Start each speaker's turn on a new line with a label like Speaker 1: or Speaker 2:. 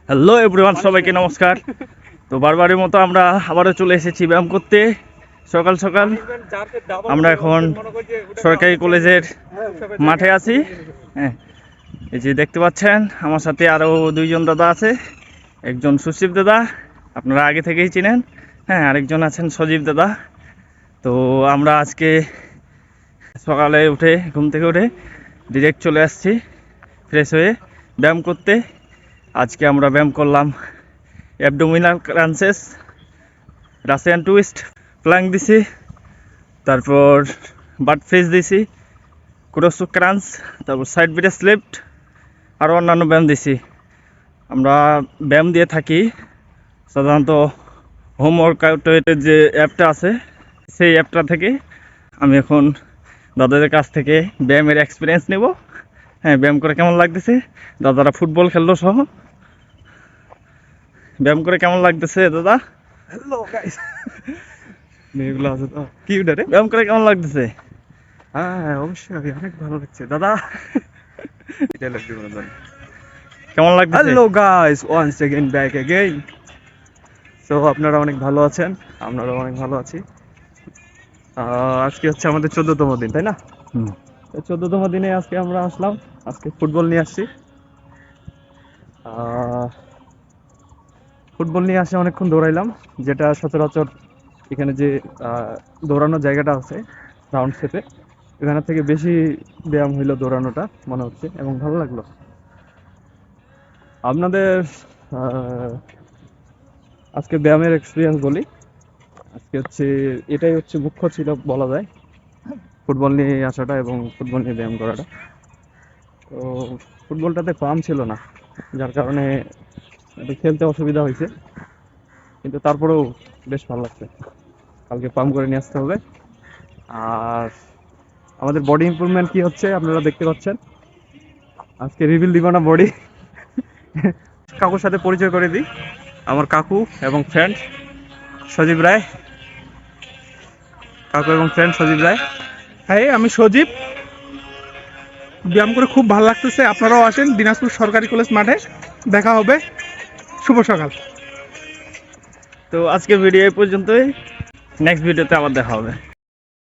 Speaker 1: Hello everyone, সবাইকে নমস্কার। তো বারবারের মতো আমরা আবারও চলে এসেছি ব্যায়াম করতে সকাল সকাল। আমরা এখন সরকারি কলেজের মাঠে আছি। হ্যাঁ, এই যে দেখতে পাচ্ছেন আমার সাথে আরও দুইজন দাদা আছে। একজন সুশীব দাদা, আপনারা আগে থেকেই চিনেন। হ্যাঁ, আরেকজন আছেন সজীব দাদা। তো আমরা আজকে সকালে উঠে ঘুম থেকে উঠে ডিরেক্ট চলে আসছি ফ্রেশ হয়ে ব্যায়াম করতে। আজকে আমরা ব্যায়াম করলাম abdominal crunches, Russian twist, Planck দিছি, তারপর বাট ফ্রেস দিছি, ক্রোস ক্রাঞ্চ, তারপর সাইড ব্রেস লিফট, আরও অন্যান্য ব্যায়াম দিছি। আমরা ব্যায়াম দিয়ে থাকি সাধারণত হোম ওয়ার্কআউটের যে অ্যাপটা আছে সেই অ্যাপটা থেকে। আমি এখন দাদাদের কাছ থেকে ব্যায়ামের এক্সপিরিয়েন্স নেব। হ্যাঁ, ব্যায়াম করে কেমন লাগতেছে, দাদারা ফুটবল খেললো সহ। ব্যায়াম করে কেমন লাগতেছে দাদা?
Speaker 2: হ্যালো গাইস,
Speaker 1: মেয়েগুলো আছে তো, কি উঠারে ব্যায়াম করে কেমন লাগতেছে?
Speaker 2: হ্যাঁ অবশ্যই অনেক ভালো লাগছে দাদা।
Speaker 1: কেমন লাগতেছে?
Speaker 2: Hello guys, once again back again. So আপনারা অনেক ভালো আছেন, আমরাও অনেক ভালো আছি। আজকে হচ্ছে আমাদের 14তম দিন, তাই না? তো 14তম দিনে আজকে আমরা আসলাম, আজকে ফুটবল নিয়ে আসছি। ফুটবল নিয়ে আসে অনেকক্ষণ দৌড়াইলাম, যেটা সচরাচর এখানে যে দৌড়ানোর জায়গাটা আছে রাউন্ড শেপে, এখানে থেকে বেশি ব্যায়াম হইলো দৌড়ানোটা মনে হচ্ছে, এবং ভালো লাগলো। আপনাদের আজকে ব্যায়ামের এক্সপিরিয়েন্স বলি। আজকে হচ্ছে এটাই হচ্ছে মুখ্য ছিল বলা যায়, ফুটবল নিয়ে আসাটা এবং ফুটবল নিয়ে ব্যায়াম করাটা। তো ফুটবলটাতে পাম্প ছিল না, যার কারণে একটু খেলতে অসুবিধা হয়েছে, কিন্তু তারপরেও বেশ ভালো লাগছে। কালকে পাম্প করে নিয়ে আসতে হবে। আর আমাদের বডি ইমপ্রুভমেন্ট কি হচ্ছে আপনারা দেখতে পাচ্ছেন। আজকে রিভিল দিব না বডি, কাকুর সাথে পরিচয় করে দিই। আমার কাকু এবং ফ্রেন্ড সজীব রায়। কাকু এবং ফ্রেন্ড সজীব রায়।
Speaker 3: হ্যাঁ, আমি সজীব। ব্যায়াম করে খুব ভালো লাগতেছে, আপনারাও আসেন দিনাজপুর সরকারি কলেজ মাঠে, দেখা হবে। শুভ সকাল।
Speaker 1: তো আজকের ভিডিও এই পর্যন্তই, নেক্সট ভিডিওতে আবার দেখা হবে।